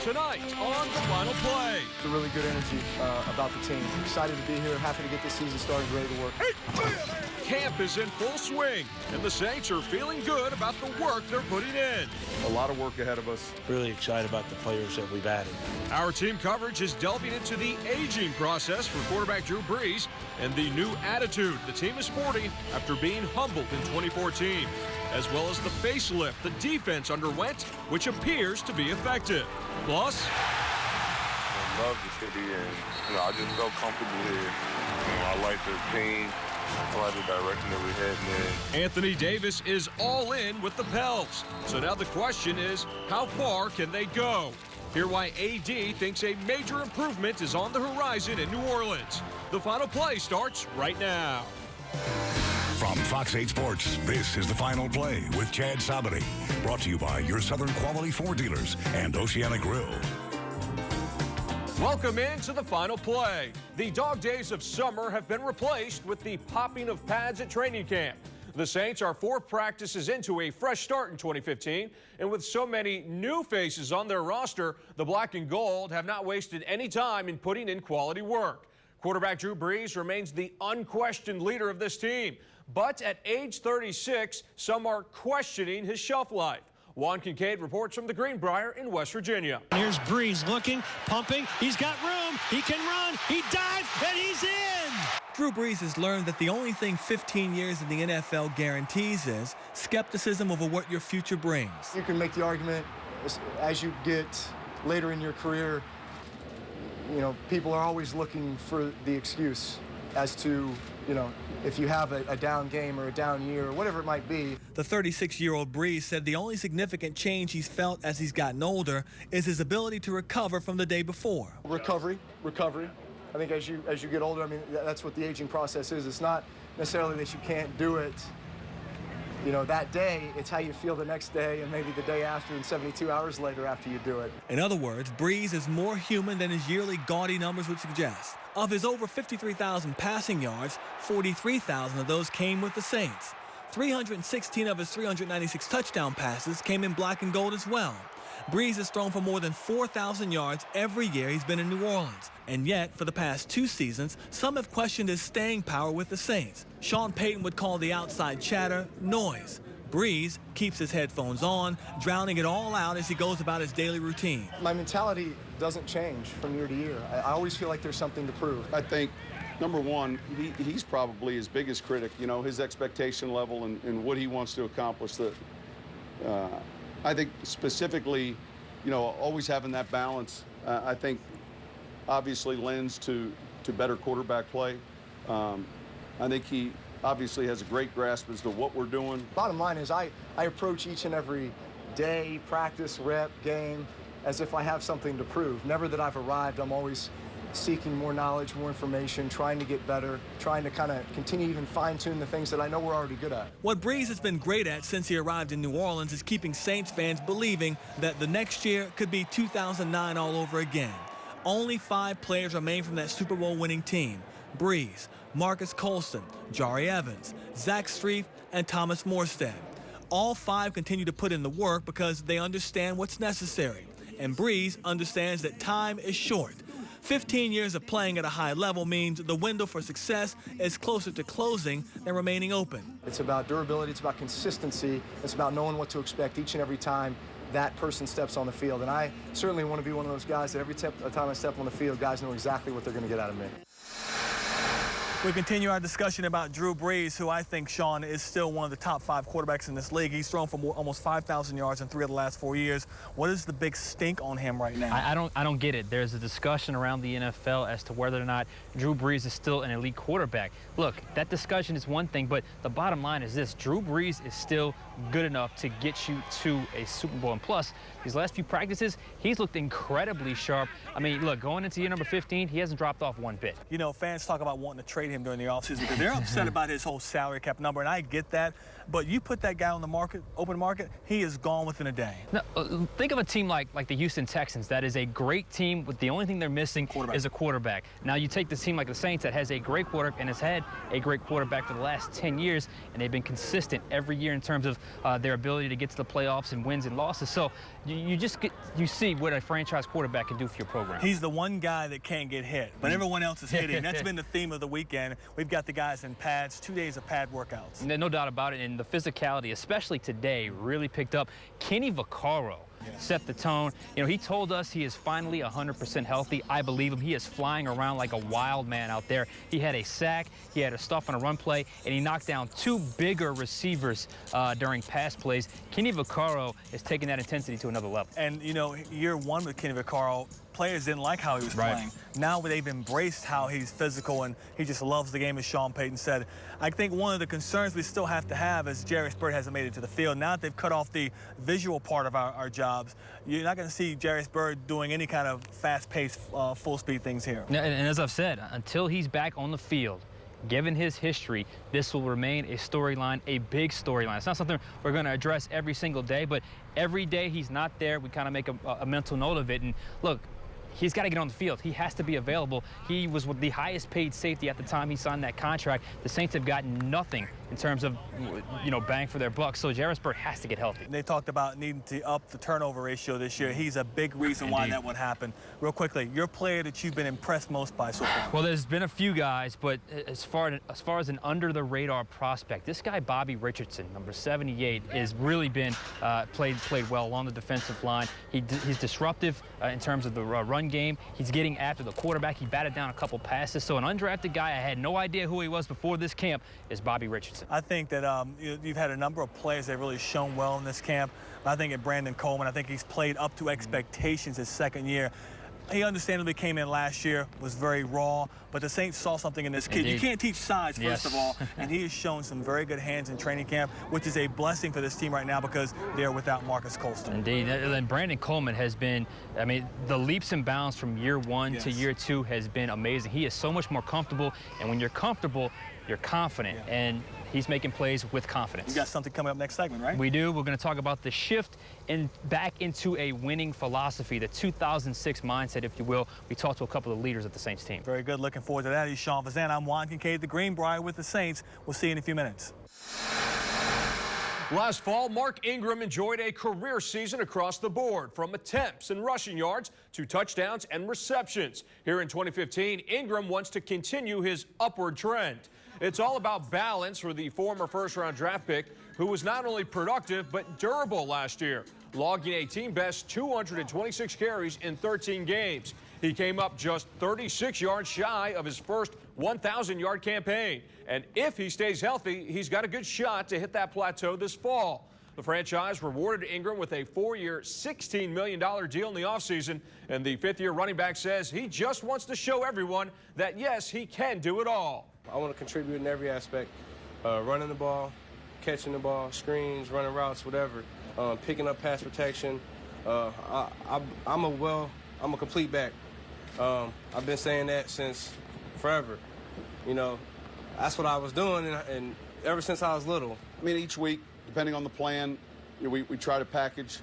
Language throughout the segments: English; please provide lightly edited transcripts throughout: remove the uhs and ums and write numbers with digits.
tonight on the Final Play. It's a really good energy about the team. Excited to be here, happy to get this season started, ready to work. Camp is in full swing, and the Saints are feeling good about the work they're putting in. A lot of work ahead of us. Really excited about the players that we've added. Our team coverage is delving into the aging process for quarterback Drew Brees and the new attitude the team is sporting after being humbled in 2014, as well as the facelift the defense underwent, which appears to be effective. Plus, I love the city, and I just felt comfortable here. I like the team. I like the direction that we're heading in. Anthony Davis is all in with the Pels. So now the question is, how far can they go? Hear why AD thinks a major improvement is on the horizon in New Orleans. The Final Play starts right now. From Fox 8 Sports, this is the Final Play with Chad Sabany. Brought to you by your Southern Quality Ford dealers and Oceana Grill. Welcome into the Final Play. The dog days of summer have been replaced with the popping of pads at training camp. The Saints are 4 practices into a fresh start in 2015, and with so many new faces on their roster, the black and gold have not wasted any time in putting in quality work. Quarterback Drew Brees remains the unquestioned leader of this team, but at age 36, some are questioning his shelf life. Juan Kincaid reports from the Greenbrier in West Virginia. Here's Brees looking, pumping, he's got room, he can run, he dives, and he's in! Drew Brees has learned that the only thing 15 years in the NFL guarantees is skepticism over what your future brings. You can make the argument as you get later in your career, people are always looking for the excuse as to, if you have a down game or a down year or whatever it might be. The 36-year-old Brees said the only significant change he's felt as he's gotten older is his ability to recover from the day before. Recovery. I think as you get older, that's what the aging process is. It's not necessarily that you can't do it, that day. It's how you feel the next day and maybe the day after and 72 hours later after you do it. In other words, Brees is more human than his yearly gaudy numbers would suggest. Of his over 53,000 passing yards, 43,000 of those came with the Saints. 316 of his 396 touchdown passes came in black and gold as well. Brees has thrown for more than 4,000 yards every year he's been in New Orleans. And yet, for the past 2 seasons, some have questioned his staying power with the Saints. Sean Payton would call the outside chatter noise. Brees keeps his headphones on, drowning it all out as he goes about his daily routine. My mentality doesn't change from year to year. I always feel like there's something to prove. I think, number one, he's probably his biggest critic, his expectation level and what he wants to accomplish. I think specifically, always having that balance, I think obviously lends to better quarterback play. I think he obviously has a great grasp as to what we're doing. Bottom line is I approach each and every day, practice, rep, game, as if I have something to prove. Never that I've arrived. I'm always seeking more knowledge, more information, trying to get better, trying to kind of continue to even fine-tune the things that I know we're already good at. What Brees has been great at since he arrived in New Orleans is keeping Saints fans believing that the next year could be 2009 all over again. Only 5 players remain from that Super Bowl winning team: Brees, Marcus Colston, Jari Evans, Zach Strief, and Thomas Morstead. All 5 continue to put in the work because they understand what's necessary. And Brees understands that time is short. 15 years of playing at a high level means the window for success is closer to closing than remaining open. It's about durability, it's about consistency, it's about knowing what to expect each and every time that person steps on the field. And I certainly want to be one of those guys that every time I step on the field, guys know exactly what they're going to get out of me. We continue our discussion about Drew Brees, who I think, Sean, is still one of the top 5 quarterbacks in this league. He's thrown for almost 5,000 yards in 3 of the last 4 years. What is the big stink on him right now? I don't get it. There's a discussion around the NFL as to whether or not Drew Brees is still an elite quarterback. Look, that discussion is one thing, but the bottom line is this: Drew Brees is still good enough to get you to a Super Bowl. And plus, these last few practices, he's looked incredibly sharp. Look, going into year number 15, he hasn't dropped off one bit. Fans talk about wanting to trade him during the offseason because they're upset about his whole salary cap number, and I get that. But you put that guy on the market, open market, he is gone within a day. Now, think of a team like the Houston Texans. That is a great team, but the only thing they're missing is a quarterback. Now you take this team like the Saints that has a great quarterback and has had a great quarterback for the last 10 years, and they've been consistent every year in terms of their ability to get to the playoffs and wins and losses. So you see what a franchise quarterback can do for your program. He's the one guy that can't get hit, but everyone else is hitting. That's been the theme of the weekend. We've got the guys in pads, 2 days of pad workouts. No doubt about it, and the physicality, especially today, really picked up. Kenny Vaccaro set the tone. You know, he told us he is finally 100% healthy. I believe him. He is flying around like a wild man out there. He had a sack, he had a stuff on a run play, and he knocked down 2 bigger receivers during pass plays. Kenny Vaccaro is taking that intensity to another level. And, you know, year one with Kenny Vaccaro, players didn't like how he was playing. Now they've embraced how he's physical and he just loves the game, as Sean Payton said. I think one of the concerns we still have to have is Jairus Byrd hasn't made it to the field. Now that they've cut off the visual part of our jobs, you're not going to see Jairus Byrd doing any kind of fast-paced, full-speed things here. And as I've said, until he's back on the field, given his history, this will remain a storyline, a big storyline. It's not something we're going to address every single day, but every day he's not there, we kind of make a mental note of it. And look, he's got to get on the field. He has to be available. He was with the highest paid safety at the time he signed that contract. The Saints have gotten nothing in terms of, you know, bang for their buck. So Jairus Byrd has to get healthy. They talked about needing to up the turnover ratio this year. He's a big reason why that would happen. Real quickly, your player that you've been impressed most by so far? Well, there's been a few guys, but as far as an under-the-radar prospect, this guy Bobby Richardson, number 78, has really been played well along the defensive line. He's disruptive in terms of the run game. He's getting after the quarterback. He batted down a couple passes. So an undrafted guy, I had no idea who he was before this camp, is Bobby Richardson. I think that you've had a number of players that have really shown well in this camp. I think at Brandon Coleman, I think he's played up to expectations his second year. He understandably came in last year, was very raw, but the Saints saw something in this kid. Indeed. You can't teach size, first of all, and he has shown some very good hands in training camp, which is a blessing for this team right now because they're without Marcus Colston. Indeed, and Brandon Coleman has been, I mean, the leaps and bounds from year one to year 2 has been amazing. He is so much more comfortable, and when you're comfortable, you're confident, and he's making plays with confidence. You got something coming up next segment, right? We do. We're going to talk about the shift back into a winning philosophy, the 2006 mindset, if you will. We talked to a couple of leaders of the Saints team. Very good. Looking forward to that. He's Sean Fazan. I'm Juan Kincaid, the Greenbrier with the Saints. We'll see you in a few minutes. Last fall, Mark Ingram enjoyed a career season across the board, from attempts and rushing yards to touchdowns and receptions. Here in 2015, Ingram wants to continue his upward trend. It's all about balance for the former first-round draft pick, who was not only productive but durable last year, logging a team-best 226 carries in 13 games. He came up just 36 yards shy of his first 1,000-yard campaign. And if he stays healthy, he's got a good shot to hit that plateau this fall. The franchise rewarded Ingram with a 4-year, $16 million deal in the offseason, and the 5th-year running back says he just wants to show everyone that, yes, he can do it all. I want to contribute in every aspect, running the ball, catching the ball, screens, running routes, whatever, picking up pass protection. I'm a complete back. I've been saying that since forever. You know, that's what I was doing, and ever since I was little. I mean, each week, depending on the plan, you know, we try to package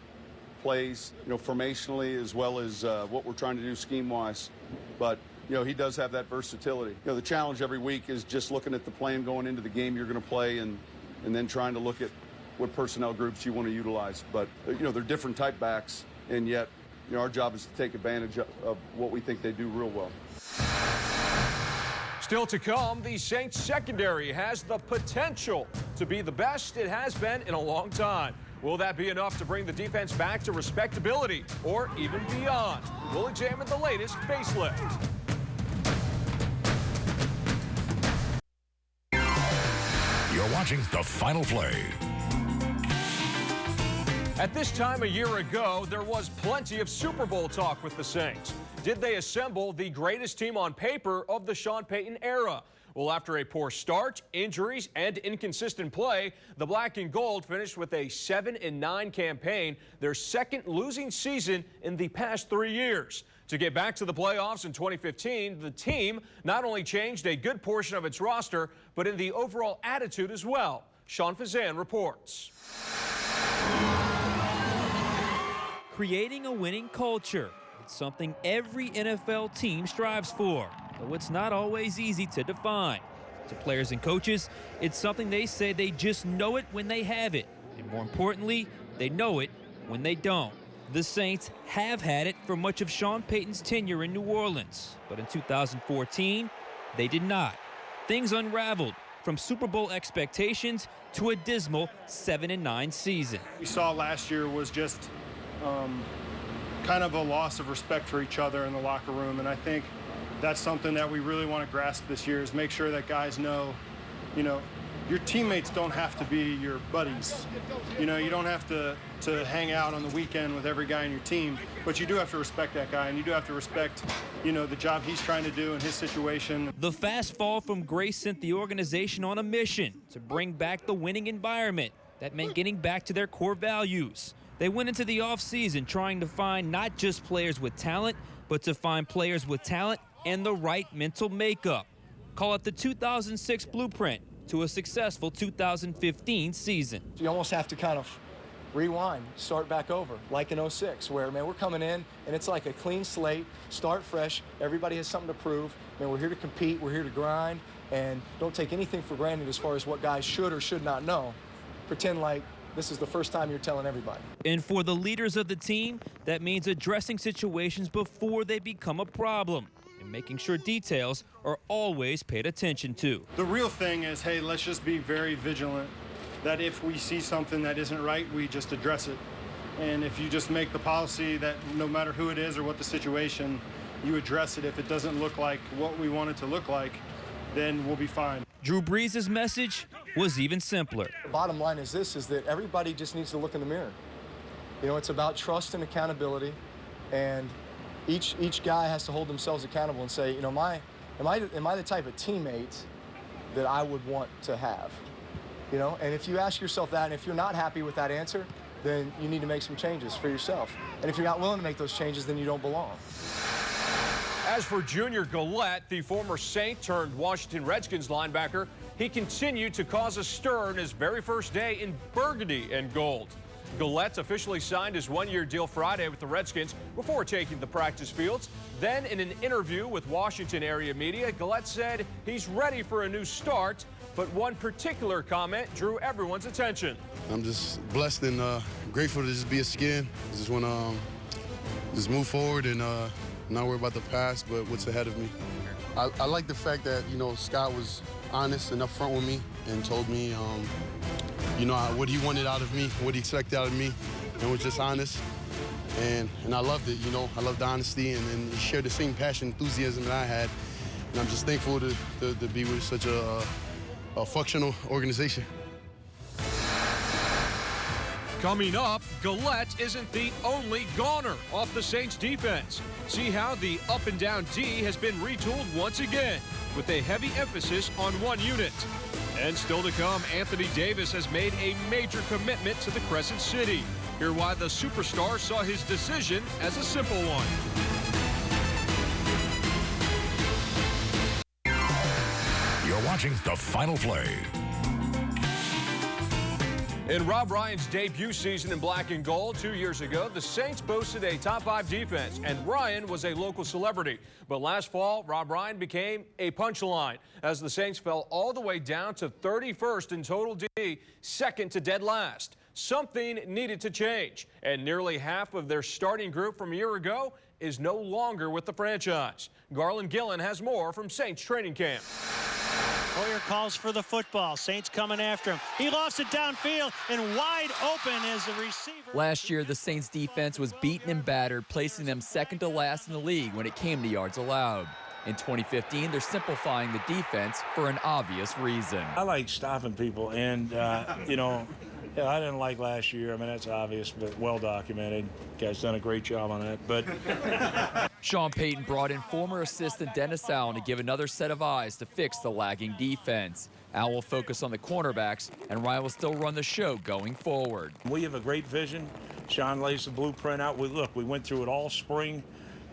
plays, you know, formationally as well as what we're trying to do scheme-wise. But you know, he does have that versatility. You know, the challenge every week is just looking at the plan going into the game you're going to play and then trying to look at what personnel groups you want to utilize. But, you know, they're different type backs, and yet, you know, our job is to take advantage of what we think they do real well. Still to come, the Saints secondary has the potential to be the best it has been in a long time. Will that be enough to bring the defense back to respectability or even beyond? We'll examine the latest facelift. You're watching The Final Play. At this time a year ago, there was plenty of Super Bowl talk with the Saints. Did they assemble the greatest team on paper of the Sean Payton era? Well, after a poor start, injuries, and inconsistent play, the Black and Gold finished with a 7-9 campaign, their second losing season in the past 3 years. To get back to the playoffs in 2015, the team not only changed a good portion of its roster, but in the overall attitude as well. Sean Fazan reports. Creating a winning culture. It's something every NFL team strives for, though it's not always easy to define. To players and coaches, it's something they say they just know it when they have it. And more importantly, they know it when they don't. The Saints have had it for much of Sean Payton's tenure in New Orleans. But in 2014, they did not. Things unraveled, from Super Bowl expectations to a dismal 7-9 season. We saw last year was just kind of a loss of respect for each other in the locker room, and I think that's something that we really want to grasp this year, is make sure that guys know, your teammates don't have to be your buddies. You don't have to hang out on the weekend with every guy on your team, but you do have to respect that guy, and you do have to respect, the job he's trying to do in his situation. The fast fall from grace sent the organization on a mission to bring back the winning environment. That meant getting back to their core values. They went into the offseason trying to find not just players with talent, but to find players with talent and the right mental makeup. Call it the 2006 blueprint to a successful 2015 season. You almost have to kind of rewind, start back over, like in 06, where, man, we're coming in, and it's like a clean slate, start fresh, everybody has something to prove. Man, we're here to compete, we're here to grind, and don't take anything for granted as far as what guys should or should not know. Pretend like this is the first time you're telling everybody. And for the leaders of the team, that means addressing situations before they become a problem and making sure details are always paid attention to. The real thing is, hey, let's just be very vigilant that if we see something that isn't right, we just address it. And if you just make the policy that no matter who it is or what the situation, you address it. If it doesn't look like what we want it to look like, then we'll be fine. Drew Brees' message was even simpler. The bottom line is this, is that everybody just needs to look in the mirror. It's about trust and accountability, and each guy has to hold themselves accountable and say, am I the type of teammate that I would want to have? And if you ask yourself that, and if you're not happy with that answer, then you need to make some changes for yourself. And if you're not willing to make those changes, then you don't belong. As for Junior Gillette, the former Saint turned Washington Redskins linebacker, he continued to cause a stir in his very first day in burgundy and gold. Gillette officially signed his one-year deal Friday with the Redskins before taking the practice fields. Then, in an interview with Washington area media, Gillette said he's ready for a new start, but one particular comment drew everyone's attention. I'm just blessed and grateful to just be a Skin. I just want to just move forward and not worry about the past, but what's ahead of me. I like the fact that, Scott was honest and upfront with me and told me, what he wanted out of me, what he expected out of me, and was just honest. And I loved it, I loved the honesty, and he shared the same passion, enthusiasm that I had. And I'm just thankful to be with such a functional organization. Coming up, Gillette isn't the only goner off the Saints defense. See how the up and down D has been retooled once again with a heavy emphasis on one unit. And still to come, Anthony Davis has made a major commitment to the Crescent City. Hear why the superstar saw his decision as a simple one. You're watching The Final Play. In Rob Ryan's debut season in black and gold 2 years ago, the Saints boasted a top 5 defense, and Ryan was a local celebrity. But last fall, Rob Ryan became a punchline as the Saints fell all the way down to 31st in total D, second to dead last. Something needed to change, and nearly half of their starting group from a year ago is no longer with the franchise. Garland Gillen has more from Saints training camp. Hoyer calls for the football. Saints coming after him. He lofts it downfield, and wide open is the receiver. Last year, the Saints defense was beaten and battered, placing them second to last in the league when it came to yards allowed. In 2015, they're simplifying the defense for an obvious reason. I like stopping people, and, yeah, I didn't like last year. I mean, that's obvious, but well documented. Guy's done a great job on that. But Sean Payton brought in former assistant Dennis Allen to give another set of eyes to fix the lagging defense. Al will focus on the cornerbacks, and Ryan will still run the show going forward. We have a great vision. Sean lays the blueprint out. We went through it all spring,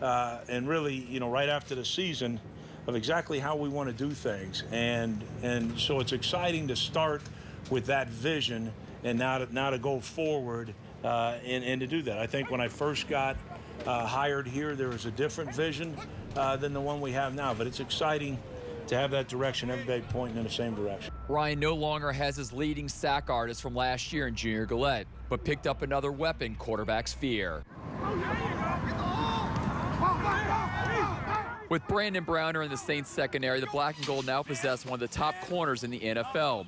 and really, right after the season, of exactly how we want to do things. And so it's exciting to start with that vision, and now to go forward and to do that. I think when I first got hired here, there was a different vision than the one we have now, but it's exciting to have that direction, everybody pointing in the same direction. Ryan no longer has his leading sack artist from last year in Junior Gillette, but picked up another weapon quarterbacks fear. With Brandon Browner in the Saints secondary, the black and gold now possess one of the top corners in the NFL.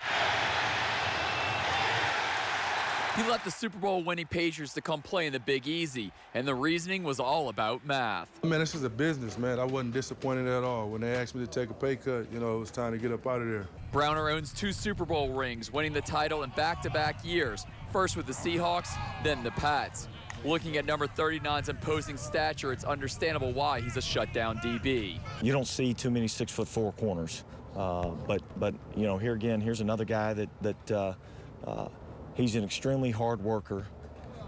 He left the Super Bowl winning Patriots to come play in the Big Easy, and the reasoning was all about math. Man, this is a business, man. I wasn't disappointed at all. When they asked me to take a pay cut, you know, it was time to get up out of there. Browner owns 2 Super Bowl rings, winning the title in back-to-back years, first with the Seahawks, then the Pats. Looking at number 39's imposing stature, it's understandable why he's a shutdown DB. You don't see too many 6'4" corners, but you know, here again, here's another guy that he's an extremely hard worker.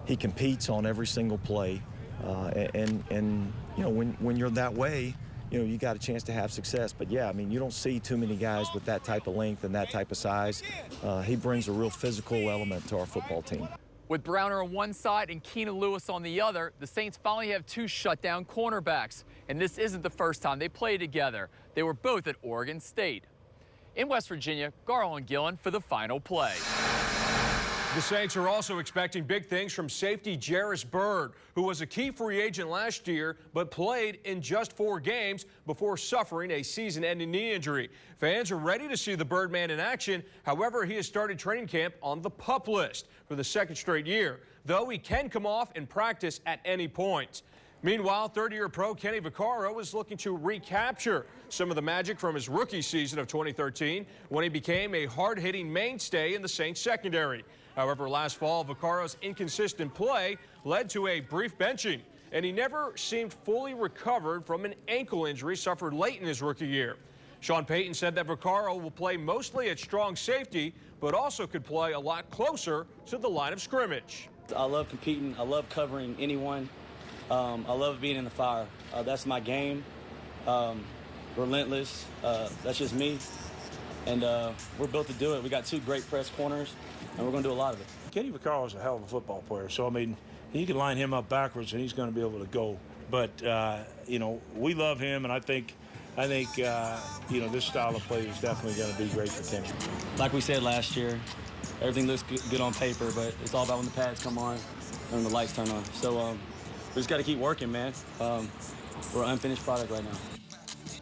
He competes on every single play, and you know, when you're that way, you know, you got a chance to have success. But yeah, I mean, you don't see too many guys with that type of length and that type of size. He brings a real physical element to our football team. With Browner on one side and Keenan Lewis on the other, the Saints finally have 2 shutdown cornerbacks. And this isn't the first time they played together. They were both at Oregon State. In West Virginia, Garland Gillen for the Final Play. The Saints are also expecting big things from safety Jarris Byrd, who was a key free agent last year but played in just 4 games before suffering a season-ending knee injury. Fans are ready to see the Birdman in action. However, he has started training camp on the PUP list for the 2nd straight year, though he can come off and practice at any point. Meanwhile, third-year pro Kenny Vaccaro is looking to recapture some of the magic from his rookie season of 2013 when he became a hard-hitting mainstay in the Saints secondary. However, last fall, Vaccaro's inconsistent play led to a brief benching, and he never seemed fully recovered from an ankle injury suffered late in his rookie year. Sean Payton said that Vaccaro will play mostly at strong safety, but also could play a lot closer to the line of scrimmage. I love competing. I love covering anyone. I love being in the fire. That's my game. Relentless. That's just me. And we're built to do it. We got 2 great press corners, and we're going to do a lot of it. Kenny Vaccaro is a hell of a football player, so I mean, you can line him up backwards and he's going to be able to go. But you know, we love him, and I think you know, this style of play is definitely going to be great for Kenny. Like we said last year, everything looks good on paper, but it's all about when the pads come on and the lights turn on. So we just got to keep working, man. We're an unfinished product right now.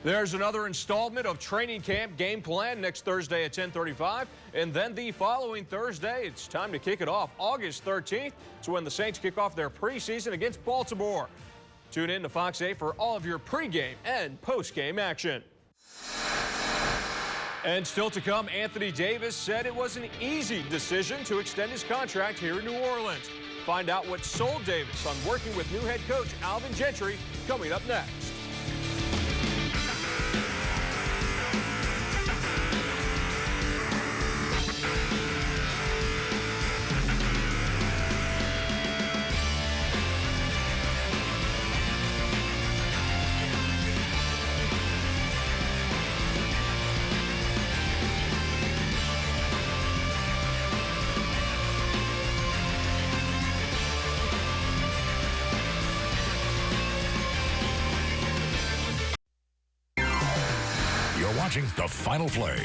There's another installment of training camp game plan next Thursday at 10:35. And then the following Thursday, it's time to kick it off. August 13th, it's when the Saints kick off their preseason against Baltimore. Tune in to Fox 8 for all of your pregame and postgame action. And still to come, Anthony Davis said it was an easy decision to extend his contract here in New Orleans. Find out what sold Davis on working with new head coach Alvin Gentry coming up next. Watching the Final Play.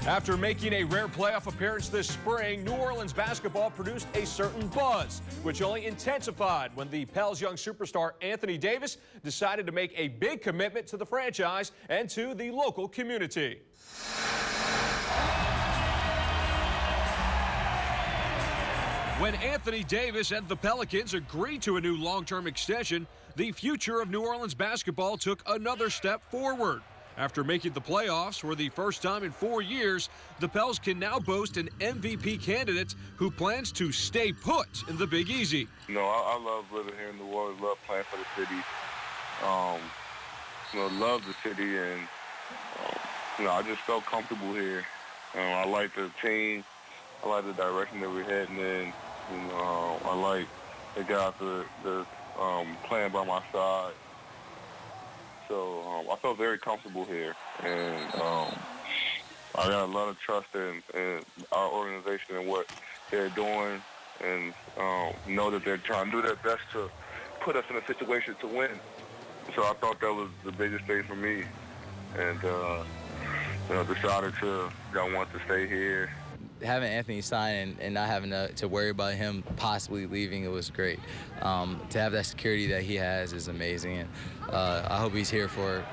After making a rare playoff appearance this spring, New Orleans basketball produced a certain buzz, which only intensified when the Pels' young superstar Anthony Davis decided to make a big commitment to the franchise and to the local community. When Anthony Davis and the Pelicans agreed to a new long-term extension, the future of New Orleans basketball took another step forward. After making the playoffs for the first time in 4 years, the Pels can now boast an MVP candidate who plans to stay put in the Big Easy. You know, I love living here in New Orleans, love playing for the city. You know, love the city, and you know, I just felt comfortable here. I like the team. I like the direction that we're heading in. You know, I like the guys that playing by my side. So I felt very comfortable here, and I got a lot of trust in our organization and what they're doing, and know that they're trying to do their best to put us in a situation to win. So I thought that was the biggest thing for me, and decided that I want to stay here. Having Anthony sign and not having to worry about him possibly leaving, it was great. To have that security that he has is amazing, and I hope he's here for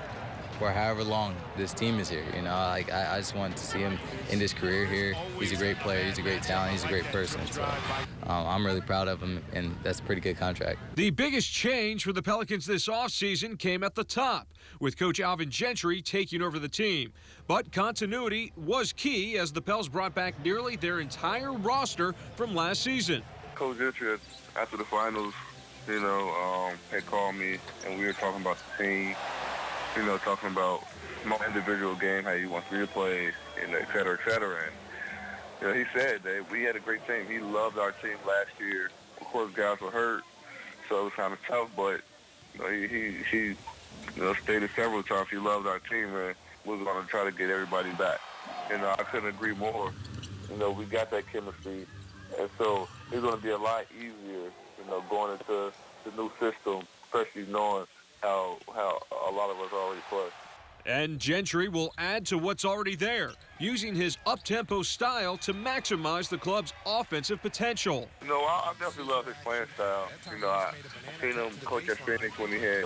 however long this team is here. I just want to see him in his career here. He's a great player, he's a great talent, he's a great person. So I'm really proud of him, and that's a pretty good contract. The biggest change for the Pelicans this offseason came at the top, with Coach Alvin Gentry taking over the team. But continuity was key as the Pels brought back nearly their entire roster from last season. Coach Gentry, after the finals, had called me, and we were talking about the team. Talking about my individual game, how he wants me to play, and et cetera, et cetera. And, he said that we had a great team. He loved our team last year. Of course, guys were hurt, so it was kind of tough, but he stated several times he loved our team, and was going to try to get everybody back. I couldn't agree more. We got that chemistry, and so it's going to be a lot easier, going into the new system, especially knowing how a lot of us already play. And Gentry will add to what's already there, using his up-tempo style to maximize the club's offensive potential. I definitely love his playing style. I seen him coach at Phoenix when he had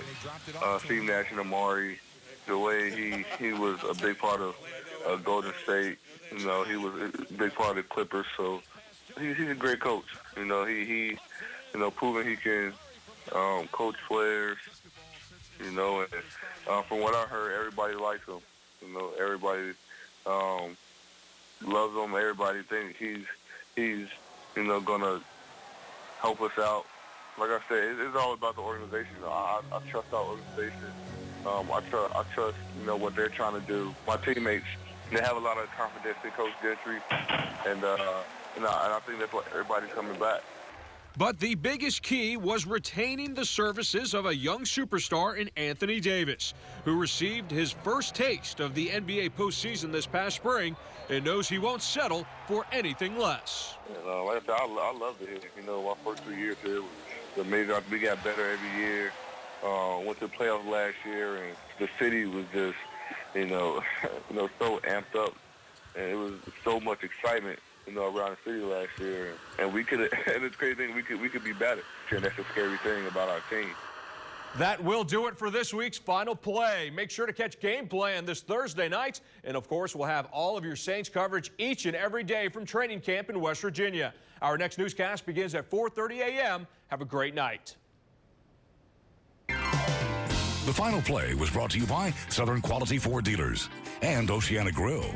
Steve Nash and Amari. The way he was a big part of Golden State. He was a big part of the Clippers. So he's a great coach. He proven he can coach players. And from what I heard, everybody likes him. Everybody loves him. Everybody thinks he's gonna help us out. Like I said, it's all about the organization. I trust our organization. I trust what they're trying to do. My teammates, they have a lot of confidence in Coach Gentry, and I think that's why everybody's coming back. But the biggest key was retaining the services of a young superstar in Anthony Davis, who received his first taste of the NBA postseason this past spring and knows he won't settle for anything less. Like I said, I loved it here. My first 3 years here was amazing. We got better every year. Went to the playoffs last year, and the city was just, so amped up, and it was so much excitement. Around the city last year, and we could. And it's crazy thing, we could be better. And that's the scary thing about our team. That will do it for this week's Final Play. Make sure to catch gameplay on this Thursday night, and of course, we'll have all of your Saints coverage each and every day from training camp in West Virginia. Our next newscast begins at 4:30 a.m. Have a great night. The Final Play was brought to you by Southern Quality Ford Dealers and Oceana Grill.